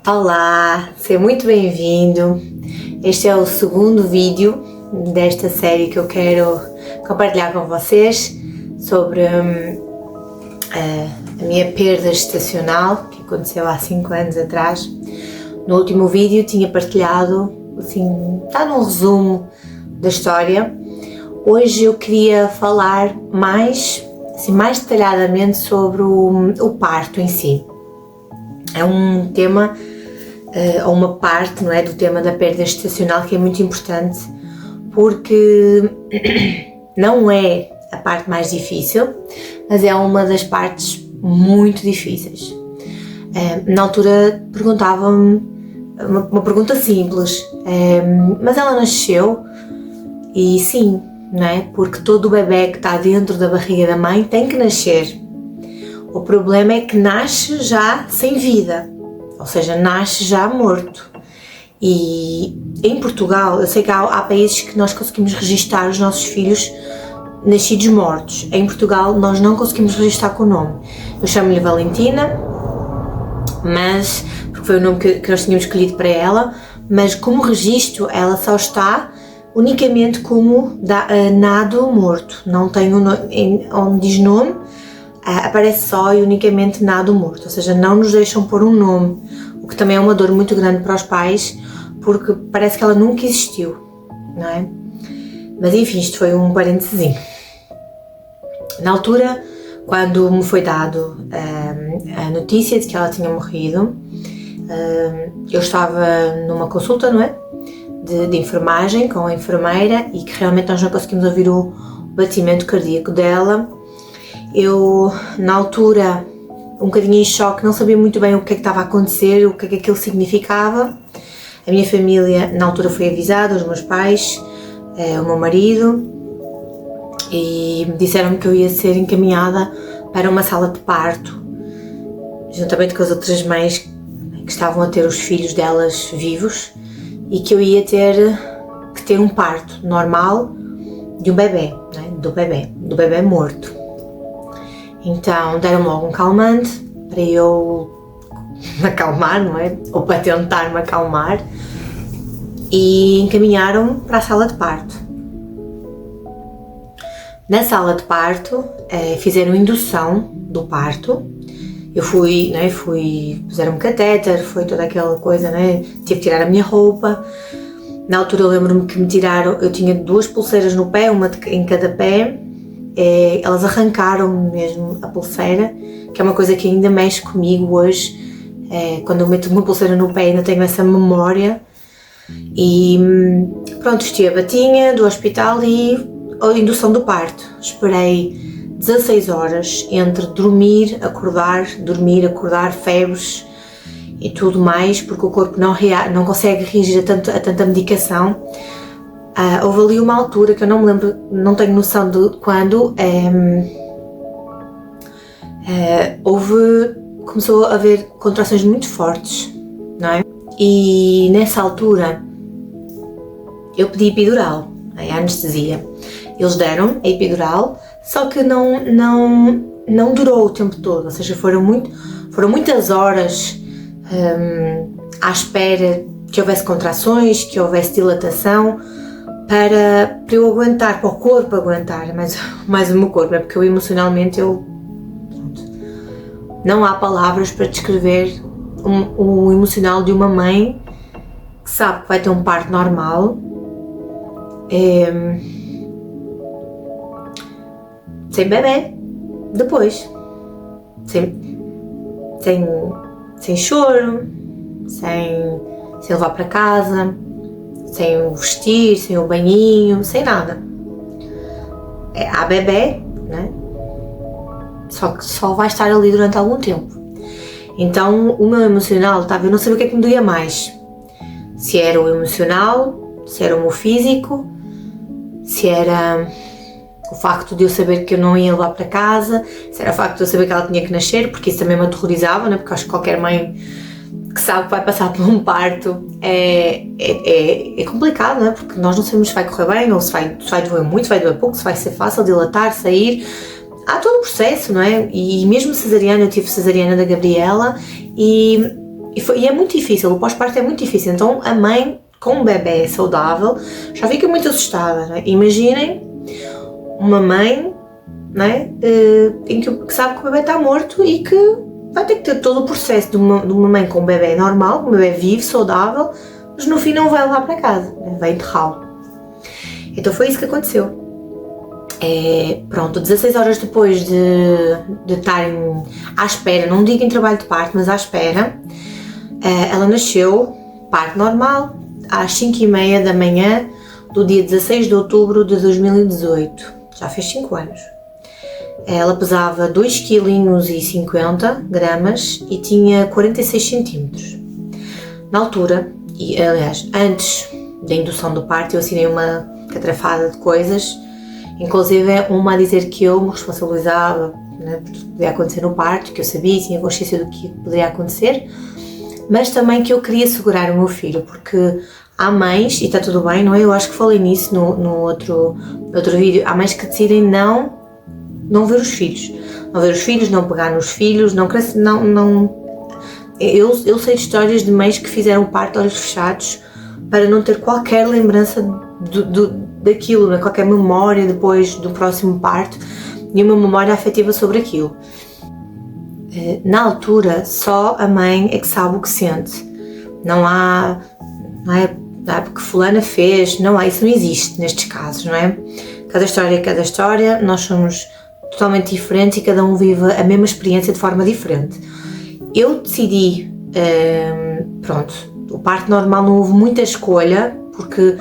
Olá, seja muito bem-vindo. Este é o segundo vídeo desta série que eu quero compartilhar com vocês sobre a minha perda gestacional, que aconteceu há 5 anos atrás. No último vídeo tinha partilhado, assim, está num resumo da história. Hoje eu queria falar mais detalhadamente sobre o parto em si. É um tema, ou uma parte, não é, do tema da perda gestacional que é muito importante, porque não é a parte mais difícil, mas é uma das partes muito difíceis. Na altura perguntava-me uma pergunta simples, mas ela nasceu? E sim, não é? Porque todo o bebê que está dentro da barriga da mãe tem que nascer. O problema é que nasce já sem vida, ou seja, nasce já morto. E em Portugal, eu sei que há países que nós conseguimos registar os nossos filhos nascidos mortos. Em Portugal nós não conseguimos registar com o nome. Eu chamo-lhe Valentina, mas porque foi o nome que nós tínhamos escolhido para ela, mas como registro ela só está unicamente como nado morto. Não tem onde diz nome, aparece só e unicamente nado morto, ou seja, não nos deixam pôr um nome, o que também é uma dor muito grande para os pais, porque parece que ela nunca existiu, não é? Mas enfim, isto foi um parênteses. Na altura, quando me foi dado a notícia de que ela tinha morrido, eu estava numa consulta, não é? De enfermagem com a enfermeira, e que realmente nós não conseguimos ouvir o batimento cardíaco dela. Eu, na altura, um bocadinho em choque, não sabia muito bem o que é que estava a acontecer, o que é que aquilo significava. A minha família, na altura, foi avisada, os meus pais, o meu marido, e me disseram-me que eu ia ser encaminhada para uma sala de parto, juntamente com as outras mães que estavam a ter os filhos delas vivos, e que eu ia ter que ter um parto normal de um bebê, né? do bebê morto. Então deram-me logo um calmante para eu me acalmar, não é? Ou para tentar me acalmar, e encaminharam-me para a sala de parto. Na sala de parto fizeram indução do parto. Eu fui, né, puseram-me catéter, foi toda aquela coisa, né? Tive que tirar a minha roupa. Na altura eu lembro-me que me tiraram, eu tinha 2 pulseiras no pé, uma em cada pé. Elas arrancaram mesmo a pulseira, que é uma coisa que ainda mexe comigo hoje. Quando eu meto uma pulseira no pé ainda tenho essa memória. E pronto, vesti a batinha do hospital e a indução do parto. Esperei 16 horas entre dormir, acordar, febres e tudo mais, porque o corpo não consegue reagir a tanta medicação. Houve ali uma altura que eu não me lembro, não tenho noção de quando, começou a haver contrações muito fortes, não é? E nessa altura eu pedi epidural, a anestesia. Eles deram a epidural, só que não durou o tempo todo, ou seja, foram muitas horas à espera que houvesse contrações, que houvesse dilatação, para eu aguentar, para o corpo aguentar, mais o meu corpo, porque eu emocionalmente, não há palavras para descrever o emocional de uma mãe que sabe que vai ter um parto normal, sem bebê, depois, sem choro, sem levar para casa, sem o vestir, sem o banhinho, sem nada. Há bebê, né? Só que só vai estar ali durante algum tempo. Então o meu emocional estava, eu não sabia o que é que me doía mais. Se era o emocional, se era o meu físico, se era o facto de eu saber que eu não ia levar para casa, se era o facto de eu saber que ela tinha que nascer, porque isso também me aterrorizava, né? Porque acho que qualquer mãe que sabe que vai passar por um parto é complicado, né? Porque nós não sabemos se vai correr bem, ou se vai doer muito, se vai doer pouco, se vai ser fácil dilatar, sair. há todo um processo, não é? E mesmo cesariana, eu tive cesariana da Gabriela e e é muito difícil, o pós-parto é muito difícil, então a mãe com um bebê saudável já fica muito assustada, não é? Imaginem uma mãe, não é? Que sabe que o bebê está morto e que vai ter que ter todo o processo de uma mãe com um bebê normal, um bebê vivo, saudável, mas no fim não vai levar para casa, né? Vai enterrá-lo. Então foi isso que aconteceu. Pronto, 16 horas depois de estarem à espera, não digo em trabalho de parto, mas à espera, ela nasceu, parto normal, às 5h30 da manhã do dia 16 de outubro de 2018. Já fez 5 anos. Ela pesava 2,50 kg e tinha 46 centímetros. Na altura, e aliás, antes da indução do parto, eu assinei uma catrafada de coisas, inclusive uma a dizer que eu me responsabilizava, né, por tudo que podia acontecer no parto, que eu sabia, tinha consciência do que poderia acontecer, mas também que eu queria segurar o meu filho, porque há mães, e está tudo bem, não é? Eu acho que falei nisso no outro vídeo, há mães que decidem não ver os filhos, não pegar nos filhos, eu sei de histórias de mães que fizeram parto olhos fechados para não ter qualquer lembrança daquilo, né? Qualquer memória depois do próximo parto, nenhuma memória afetiva sobre aquilo. Na altura, só a mãe é que sabe o que sente. Não é porque fulana fez, isso não existe nestes casos, não é? Cada história é cada história, nós somos totalmente diferentes e cada um vive a mesma experiência de forma diferente. Eu decidi, o parto normal não houve muita escolha, porque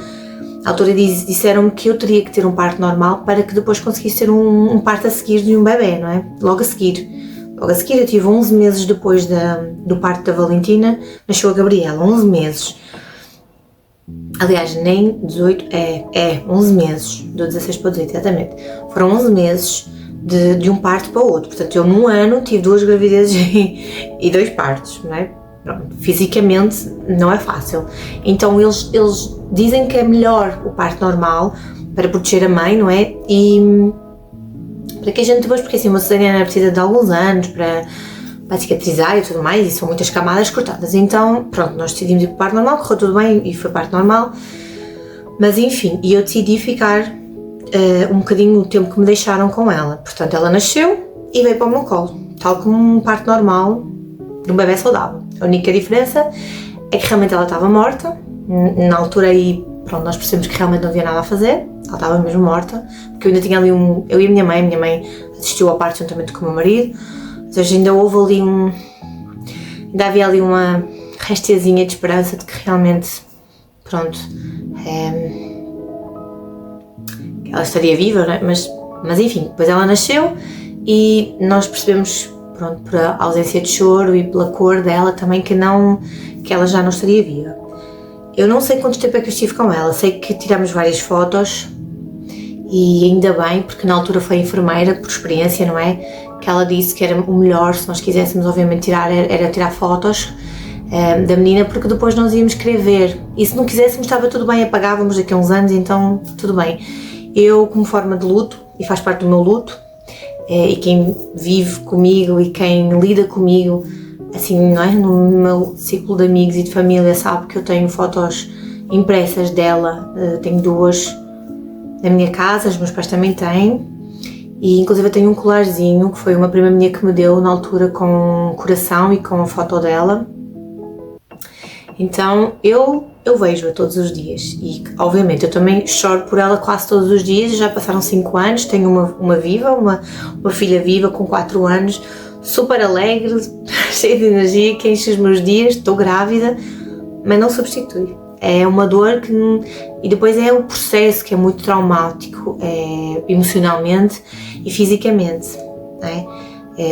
a altura disseram-me que eu teria que ter um parto normal para que depois conseguisse ter um parto a seguir de um bebê, não é? Logo a seguir eu tive 11 meses depois do parto da Valentina, nasceu a Gabriela, 11 meses. Aliás, nem 18, 11 meses, do 16 para o 18, exatamente. Foram 11 meses de um parto para o outro, portanto eu num ano tive 2 gravidezes e 2 partos, não é? Pronto, fisicamente não é fácil, então eles dizem que é melhor o parto normal para proteger a mãe, não é? E para que a gente depois, porque assim uma cesariana precisa de alguns anos para cicatrizar e tudo mais, e são muitas camadas cortadas, então pronto, nós decidimos ir para o parto normal, correu tudo bem e foi parto normal, mas enfim, e eu decidi ficar um bocadinho o tempo que me deixaram com ela, portanto ela nasceu e veio para o meu colo, tal como um parto normal de um bebê saudável. A única diferença é que realmente ela estava morta, na altura aí, pronto, nós percebemos que realmente não havia nada a fazer, ela estava mesmo morta, porque eu ainda tinha ali eu e a minha mãe assistiu ao parto juntamente com o meu marido, ou seja, ainda havia ali uma restezinha de esperança de que realmente, pronto, ela estaria viva, não é? Mas enfim, depois ela nasceu e nós percebemos, pronto, por a ausência de choro e pela cor dela também que ela já não estaria viva. Eu não sei quanto tempo é que eu estive com ela, sei que tiramos várias fotos e ainda bem, porque na altura foi a enfermeira, por experiência, não é? Que ela disse que era o melhor, se nós quiséssemos obviamente era tirar fotos da menina, porque depois nós íamos querer ver, e se não quiséssemos estava tudo bem, apagávamos daqui a uns anos, então tudo bem. Eu, como forma de luto, e faz parte do meu luto, e quem vive comigo e quem lida comigo, assim, não é? No meu ciclo de amigos e de família sabe que eu tenho fotos impressas dela, tenho 2 na minha casa, os meus pais também têm, e inclusive eu tenho um colarzinho que foi uma prima minha que me deu na altura com coração e com a foto dela. Então eu vejo-a todos os dias e obviamente eu também choro por ela quase todos os dias, já passaram 5 anos, tenho uma filha viva com 4 anos, super alegre, cheia de energia, que enche os meus dias, estou grávida, mas não substitui. É uma dor e depois é o processo que é muito traumático, emocionalmente e fisicamente, não é?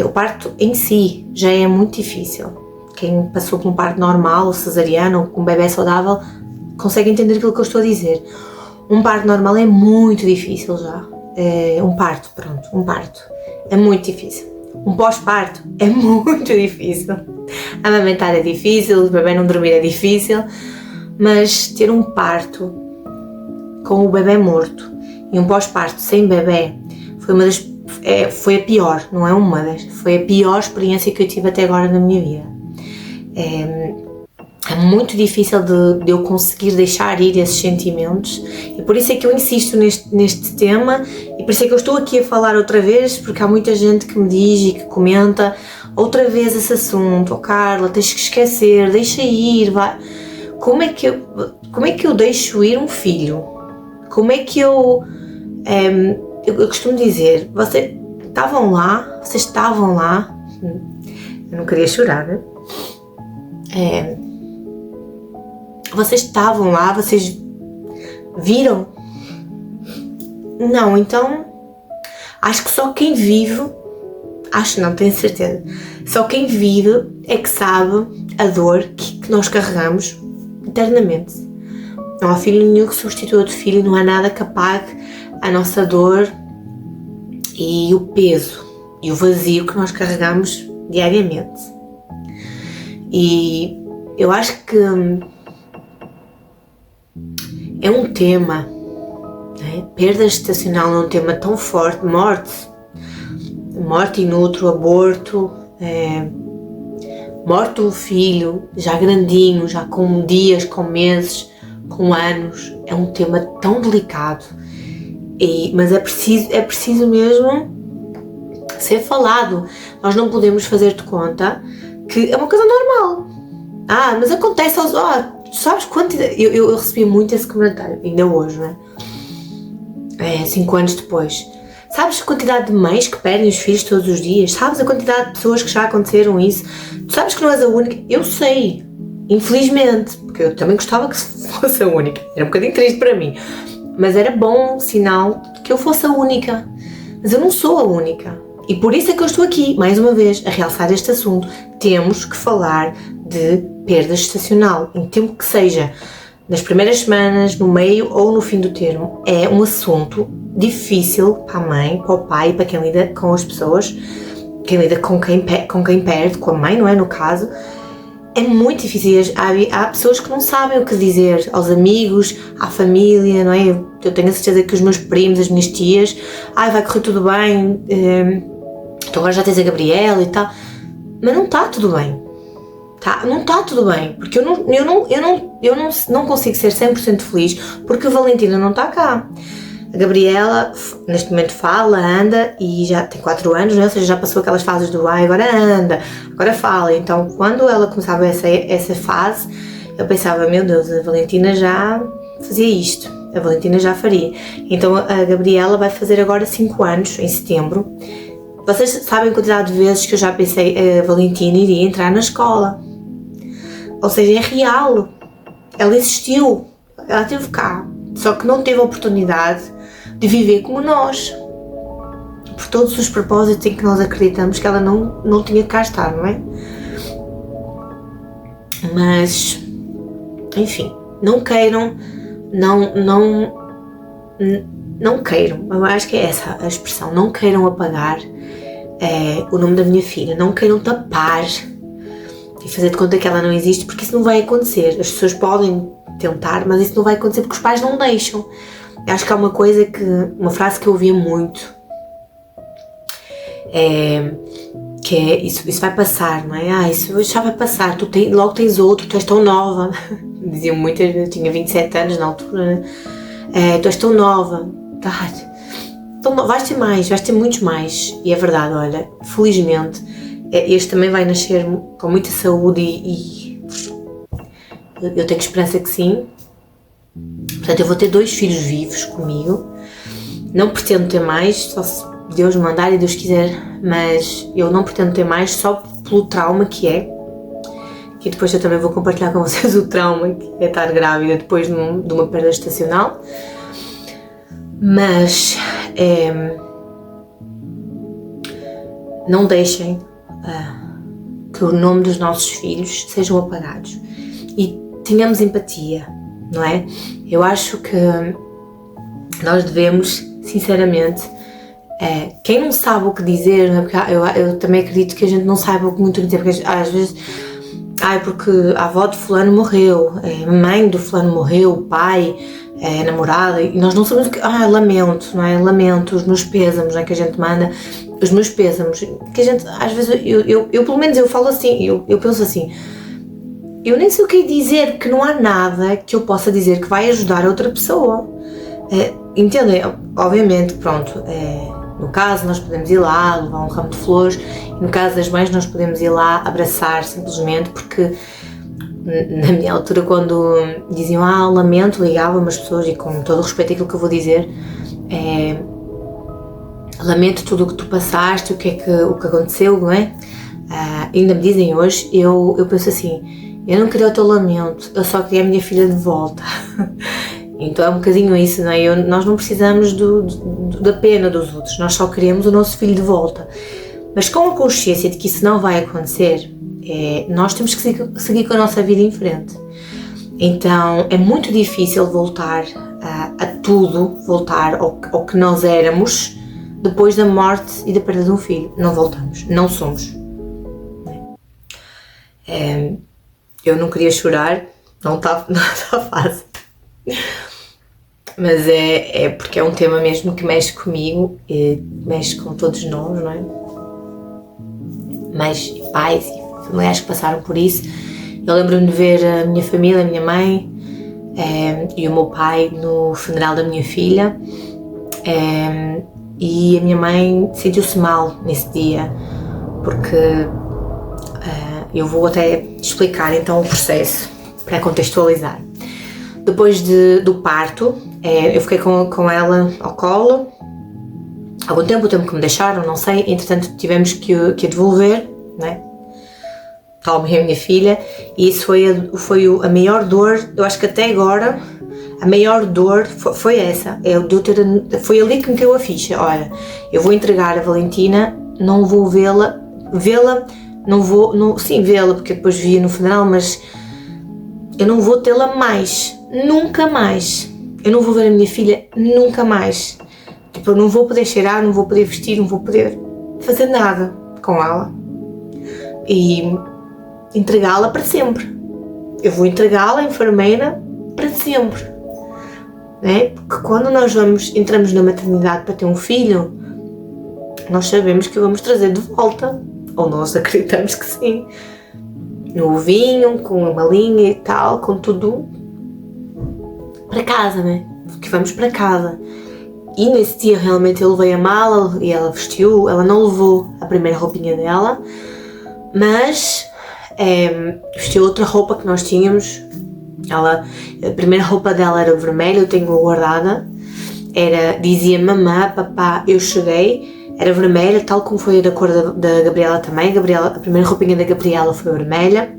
O parto em si já é muito difícil. Quem passou por um parto normal, ou cesariano, ou com um bebê saudável, consegue entender aquilo que eu estou a dizer. Um parto normal é muito difícil já. Um parto é muito difícil. Um pós-parto é muito difícil. Amamentar é difícil, o bebê não dormir é difícil, mas ter um parto com o bebê morto e um pós-parto sem bebê foi a pior, não é foi a pior experiência que eu tive até agora na minha vida. é muito difícil de eu conseguir deixar ir esses sentimentos, e por isso é que eu insisto neste tema, e por isso é que eu estou aqui a falar outra vez, porque há muita gente que me diz e que comenta outra vez esse assunto. Oh, Carla, tens que esquecer, deixa ir, vai. Como é que eu deixo ir um filho? Como é que eu costumo dizer, vocês estavam lá, eu não queria chorar, né? Vocês estavam lá, vocês viram? Não, então acho que só quem vive, não tenho certeza, só quem vive é que sabe a dor que nós carregamos internamente. Não há filho nenhum que substitua outro filho, não há nada que apague a nossa dor e o peso e o vazio que nós carregamos diariamente. E eu acho que é um tema, né? Perda gestacional é um tema tão forte, morte in utero, aborto, morte um filho, já grandinho, já com dias, com meses, com anos, é um tema tão delicado, mas é preciso mesmo ser falado. Nós não podemos fazer de conta que é uma coisa normal. Mas acontece aos... sabes quanto... Eu recebi muito esse comentário, ainda hoje, né? 5 anos depois. Sabes a quantidade de mães que perdem os filhos todos os dias? Sabes a quantidade de pessoas que já aconteceram isso? Tu sabes que não és a única? Eu sei, infelizmente, porque eu também gostava que fosse a única. Era um bocadinho triste para mim, mas era bom sinal que eu fosse a única. Mas eu não sou a única. E por isso é que eu estou aqui, mais uma vez, a realçar este assunto. Temos que falar de perda gestacional, em tempo que seja, nas primeiras semanas, no meio ou no fim do termo. É um assunto difícil para a mãe, para o pai, para quem lida com as pessoas, quem lida com quem perde, com a mãe, não é? No caso, é muito difícil. Há pessoas que não sabem o que dizer aos amigos, à família, não é? Eu tenho a certeza que os meus primos, as minhas tias, vai correr tudo bem, então agora já tens a Gabriela e tal, mas não está tudo bem. Não está tudo bem, porque eu não consigo ser 100% feliz porque a Valentina não está cá. A Gabriela neste momento fala, anda e já tem 4 anos, né? Ou seja, já passou aquelas fases do agora anda, agora fala. Então quando ela começava essa fase, eu pensava, meu Deus, a Valentina já fazia isto, a Valentina já faria. Então a Gabriela vai fazer agora 5 anos em setembro. Vocês sabem a quantidade de vezes que eu já pensei a Valentina iria entrar na escola. Ou seja, é real. Ela existiu. Ela esteve cá. Só que não teve a oportunidade de viver como nós. Por todos os propósitos em que nós acreditamos que ela não tinha de cá estar, não é? Mas, enfim, não queiram, não queiram, eu acho que é essa a expressão, não queiram apagar o nome da minha filha, não queiram tapar e fazer de conta que ela não existe, porque isso não vai acontecer. As pessoas podem tentar, mas isso não vai acontecer porque os pais não deixam. Eu acho que há uma frase que eu ouvia muito, que é isso vai passar, não é? Isso já vai passar, logo tens outro, tu és tão nova. Diziam muitas vezes, eu tinha 27 anos na altura, né? Tu és tão nova, então vais ter muitos mais. E é verdade, olha, felizmente este também vai nascer com muita saúde e eu tenho esperança que sim. Portanto, eu vou ter 2 filhos vivos comigo. Não pretendo ter mais, só se Deus mandar e Deus quiser, mas eu não pretendo ter mais só pelo trauma que é. E depois eu também vou compartilhar com vocês o trauma que é estar grávida depois de uma perda gestacional. Mas não deixem que o nome dos nossos filhos sejam apagados e tenhamos empatia, não é? Eu acho que nós devemos, sinceramente, quem não sabe o que dizer, não é? Porque eu também acredito que a gente não saiba muito o que dizer, porque às vezes porque a avó de fulano morreu, a mãe do fulano morreu, o pai, a namorada, e nós não sabemos o que... lamento, não é? Lamento, os meus pêsames, não é? Que a gente manda, os meus pêsames, que a gente, às vezes, eu pelo menos eu falo assim, eu penso assim, eu nem sei o que dizer, porque não há nada que eu possa dizer que vai ajudar a outra pessoa. Entendem? Obviamente, pronto, no caso nós podemos ir lá levar um ramo de flores, e no caso das mães nós podemos ir lá abraçar simplesmente, porque na minha altura, quando diziam lamento, ligavam-me as pessoas, e com todo o respeito àquilo que eu vou dizer, lamento tudo o que tu passaste, o que aconteceu, não é? Ainda me dizem hoje, eu penso assim, eu não queria o teu lamento, eu só queria a minha filha de volta. Então é um bocadinho isso, não é? Nós não precisamos da pena dos outros, nós só queremos o nosso filho de volta. Mas com a consciência de que isso não vai acontecer, nós temos que seguir com a nossa vida em frente. Então é muito difícil voltar a tudo, voltar ao que nós éramos depois da morte e da perda de um filho. Não voltamos, não somos. Eu não queria chorar, não está fácil. Mas é porque é um tema mesmo que mexe comigo e mexe com todos nós, não é? Mas pais e familiares que passaram por isso. Eu lembro-me de ver a minha família, a minha mãe e o meu pai no funeral da minha filha, e a minha mãe sentiu-se mal nesse dia, porque eu vou até explicar então o processo para contextualizar. Depois do parto, eu fiquei com ela ao colo algum tempo, o tempo que me deixaram, não sei, entretanto tivemos que a devolver, né? Calma, a minha filha, e isso foi a maior dor, eu acho que até agora, a maior dor foi essa, foi ali que me caiu a ficha. Olha, eu vou entregar a Valentina, não vou vê-la, não vou, sim, vê-la, porque depois via no funeral, mas eu não vou tê-la mais, nunca mais. Eu não vou ver a minha filha nunca mais. Tipo, eu não vou poder cheirar, não vou poder vestir, não vou poder fazer nada com ela. E entregá-la para sempre. Eu vou entregá-la à enfermeira para sempre. Né? Porque quando nós entramos na maternidade para ter um filho, nós sabemos que o vamos trazer de volta. Ou nós acreditamos que sim. No ovinho, com a malinha e tal, com tudo para casa, né? Porque vamos para casa. E nesse dia realmente eu levei a mala e ela vestiu, ela não levou a primeira roupinha dela, mas vestiu outra roupa que nós tínhamos. A primeira roupa dela era vermelha, eu tenho-a guardada, dizia mamã, papá, eu cheguei, era vermelha, tal como foi a da cor da Gabriela também. A primeira roupinha da Gabriela foi vermelha,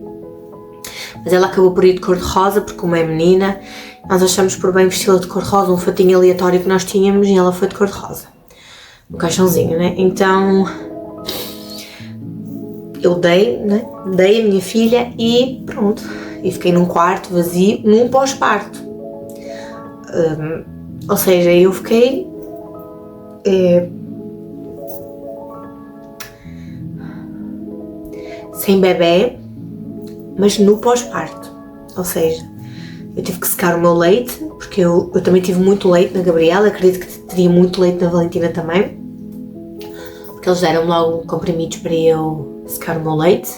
mas ela acabou por ir de cor de rosa, porque como é menina, nós achamos por bem vesti-la de cor de rosa, um fatinho aleatório que nós tínhamos, e ela foi de cor de rosa, no caixãozinho, né? Então eu dei a minha filha e pronto, e fiquei num quarto vazio, num pós-parto, ou seja, eu fiquei sem bebê, mas no pós-parto, ou seja, eu tive que secar o meu leite, porque eu também tive muito leite na Gabriela, acredito que teria muito leite na Valentina também, porque eles deram logo comprimidos para eu secar o meu leite.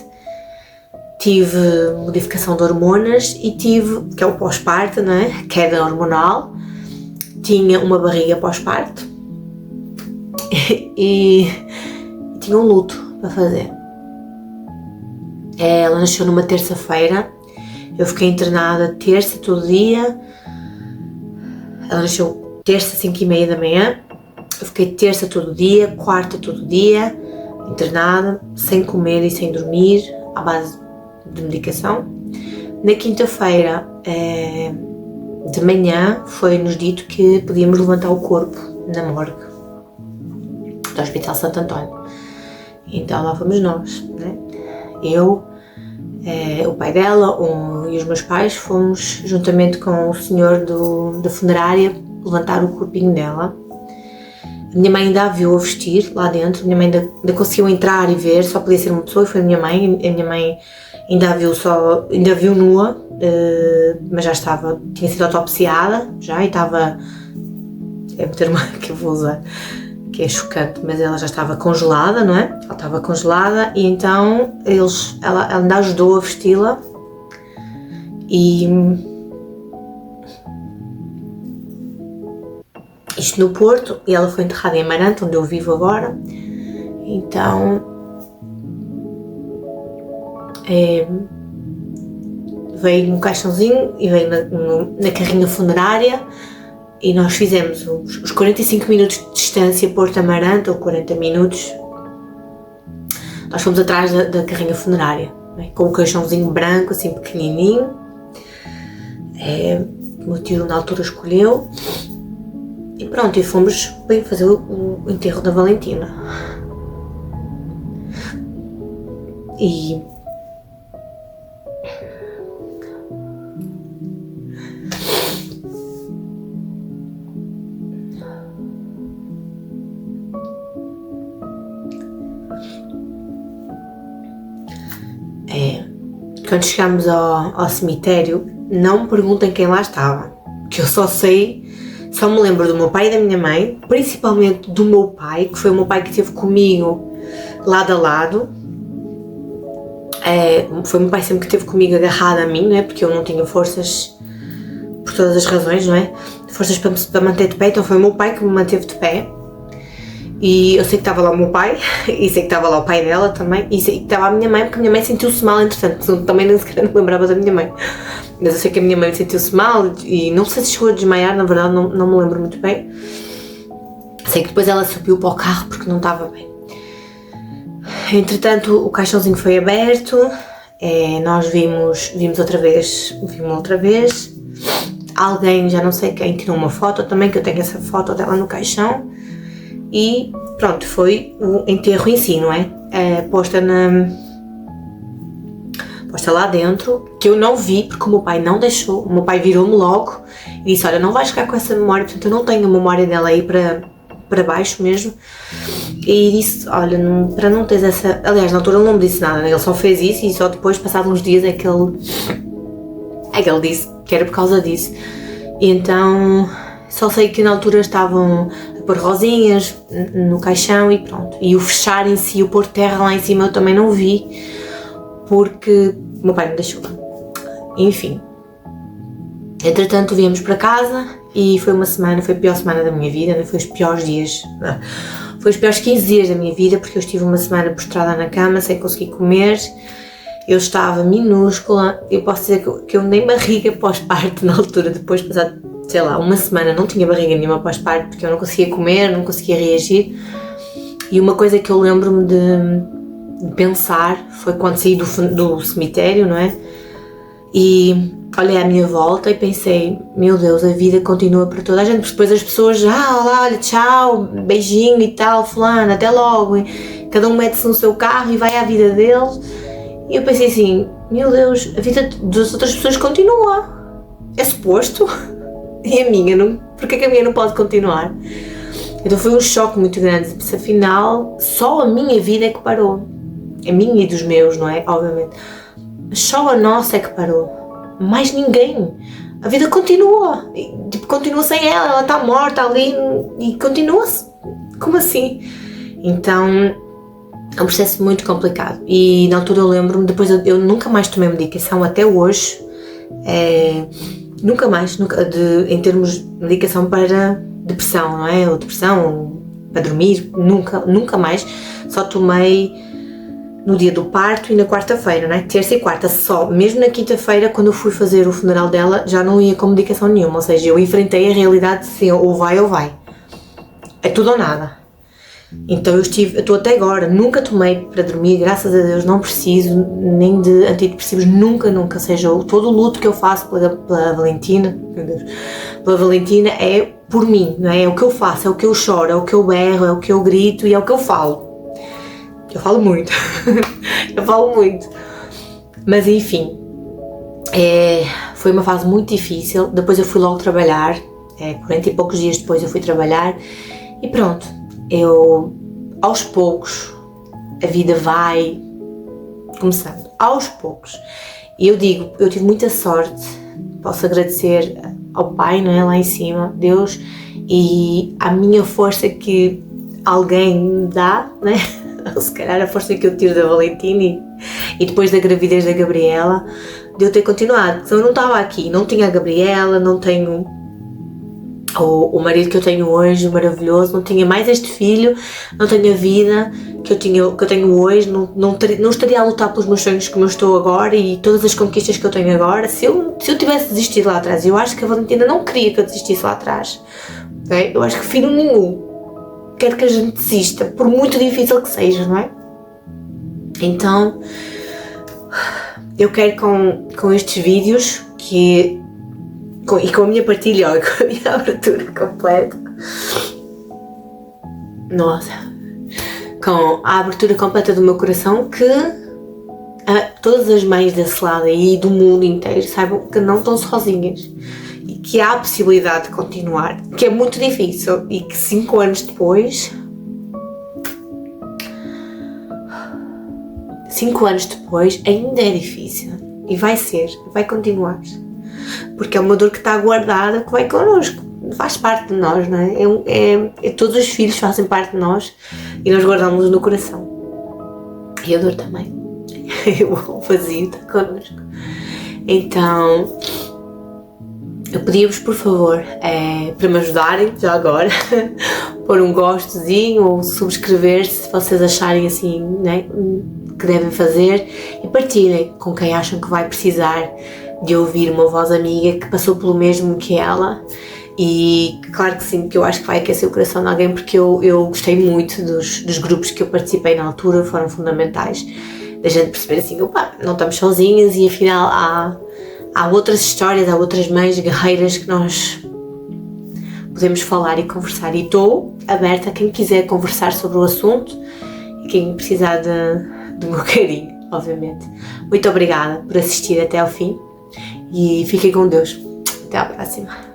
Tive modificação de hormonas e tive, que é o pós-parto, não é? Queda hormonal, tinha uma barriga pós-parto e tinha um luto para fazer. Ela nasceu numa terça-feira, eu fiquei internada terça todo dia. Ela nasceu terça 5h30 da manhã, eu fiquei terça todo dia, quarta todo dia, internada, sem comer e sem dormir, à base de medicação. Na quinta-feira de manhã foi-nos dito que podíamos levantar o corpo na morgue do Hospital Santo António. Então lá fomos nós, né? Eu, o pai dela e os meus pais fomos juntamente com o senhor da funerária levantar o corpinho dela. A minha mãe ainda a viu a vestir lá dentro, a minha mãe ainda conseguiu entrar e ver, só podia ser uma pessoa, e foi a minha mãe ainda a viu nua, mas já tinha sido autopsiada já, e estava, é um termo que eu vou usar, que é chocante, mas ela já estava congelada, não é? Ela estava congelada, e então ela ainda ajudou a vesti-la, E isto no Porto, e ela foi enterrada em Amarante, onde eu vivo agora. Então veio no caixãozinho e veio na carrinha funerária, e nós fizemos os 45 minutos de distância Porto-Amarante, ou 40 minutos. Nós fomos atrás da carrinha funerária, né, com o caixãozinho branco, assim pequenininho. O meu tio na altura escolheu, e pronto, e fomos bem fazer o enterro da Valentina. E quando chegámos ao cemitério, não me perguntem quem lá estava, que eu só me lembro do meu pai e da minha mãe, principalmente do meu pai, que foi o meu pai que esteve comigo lado a lado. Foi o meu pai sempre que esteve comigo agarrado a mim, não é? Porque eu não tinha forças, por todas as razões, não é? Forças para manter de pé, então foi o meu pai que me manteve de pé. E eu sei que estava lá o meu pai, e sei que estava lá o pai dela também, e sei que estava a minha mãe, porque a minha mãe sentiu-se mal, entretanto, também nem sequer me lembrava da minha mãe. Mas eu sei que a minha mãe sentiu-se mal, e não sei se chegou a desmaiar, na verdade não me lembro muito bem. Sei que depois ela subiu para o carro porque não estava bem. Entretanto, o caixãozinho foi aberto, nós vimos outra vez, alguém, já não sei quem, tirou uma foto também, que eu tenho essa foto dela no caixão. E pronto, foi o enterro em si, não é? Posta lá dentro, que eu não vi porque o meu pai não deixou. O meu pai virou-me logo e disse: olha, não vais ficar com essa memória, portanto eu não tenho a memória dela aí para baixo mesmo. E disse: olha, para não teres essa... Aliás, na altura ele não me disse nada, ele só fez isso, e só depois, passados uns dias, é que ele disse que era por causa disso. E então só sei que na altura estavam a pôr rosinhas no caixão e pronto. E o fechar em si, o pôr terra lá em cima, eu também não vi, porque o meu pai me deixou. Enfim. Entretanto, viemos para casa e foi a pior semana da minha vida, foi os piores dias. Foi os piores 15 dias da minha vida, porque eu estive uma semana prostrada na cama, sem conseguir comer. Eu estava minúscula, eu posso dizer que eu nem barriga pós-parto na altura, depois de passar, sei lá, uma semana, não tinha barriga nenhuma pós-parto, porque eu não conseguia comer, não conseguia reagir. E uma coisa que eu lembro-me de pensar foi quando saí do cemitério, não é? E olhei à minha volta e pensei: meu Deus, a vida continua para toda a gente, porque depois as pessoas, olá, olha, tchau, beijinho e tal, fulano, até logo, e cada um mete-se no seu carro e vai à vida deles. E eu pensei assim: meu Deus, a vida das outras pessoas continua, é suposto, e a minha não, porque é que a minha não pode continuar? Então foi um choque muito grande, porque afinal só a minha vida é que parou, a minha e dos meus, não é? Obviamente, só a nossa é que parou, mais ninguém. A vida continua, tipo, continua sem ela está morta ali e continua-se. Como assim? Então é um processo muito complicado. E na altura eu lembro-me, depois eu nunca mais tomei medicação até hoje, nunca mais, em termos de medicação para depressão, não é? Ou depressão, para dormir, nunca mais. Só tomei no dia do parto e na quarta-feira, não é? Terça e quarta só. Mesmo na quinta-feira, quando eu fui fazer o funeral dela, já não ia com medicação nenhuma, ou seja, eu enfrentei a realidade assim, ou vai ou vai. É tudo ou nada. Então eu estou até agora, nunca tomei para dormir, graças a Deus, não preciso nem de antidepressivos, nunca, ou seja, todo o luto que eu faço pela Valentina, meu Deus, pela Valentina é por mim, não é? É o que eu faço, é o que eu choro, é o que eu berro, é o que eu grito e é o que eu falo. Eu falo muito, mas enfim, foi uma fase muito difícil. Depois eu fui logo trabalhar, 40 e poucos dias depois eu fui trabalhar e pronto, aos poucos, a vida vai começando, aos poucos. E eu digo, eu tive muita sorte, posso agradecer ao Pai, não é, lá em cima, Deus, e à minha força que alguém me dá, né? Ou se calhar a força que eu tiro da Valentina e depois da gravidez da Gabriela, de eu ter continuado. Se eu não estava aqui, não tinha a Gabriela, não tenho o marido que eu tenho hoje, maravilhoso, não tinha mais este filho, não tenho a vida que eu tenho hoje, não estaria a lutar pelos meus sonhos como eu estou agora e todas as conquistas que eu tenho agora. Se eu tivesse desistido lá atrás, eu acho que a Valentina não queria que eu desistisse lá atrás, okay? Eu acho que filho nenhum quer que a gente desista, por muito difícil que seja, não é? Então eu quero com estes vídeos e com a minha partilha e com a minha abertura completa, com a abertura completa do meu coração, que todas as mães desse lado e do mundo inteiro saibam que não estão sozinhas e que há a possibilidade de continuar, que é muito difícil e que 5 anos depois, 5 anos depois ainda é difícil e vai continuar, porque é uma dor que está guardada, que vai connosco, faz parte de nós, não é? Todos os filhos fazem parte de nós e nós guardamos no coração, e a dor também, o vazio está connosco. Então eu pedi-vos, por favor, para me ajudarem, já agora, pôr um gostozinho ou subscrever se vocês acharem assim, né, que devem fazer, e partilhem com quem acham que vai precisar de ouvir uma voz amiga que passou pelo mesmo que ela. E claro que sim, que eu acho que vai aquecer o coração de alguém, porque eu gostei muito dos grupos que eu participei na altura, foram fundamentais, da gente perceber assim, opa, não estamos sozinhas e afinal há outras histórias, há outras mães guerreiras que nós podemos falar e conversar, e estou aberta a quem quiser conversar sobre o assunto e quem precisar do meu carinho, obviamente. Muito obrigada por assistir até ao fim e fiquem com Deus. Até à próxima.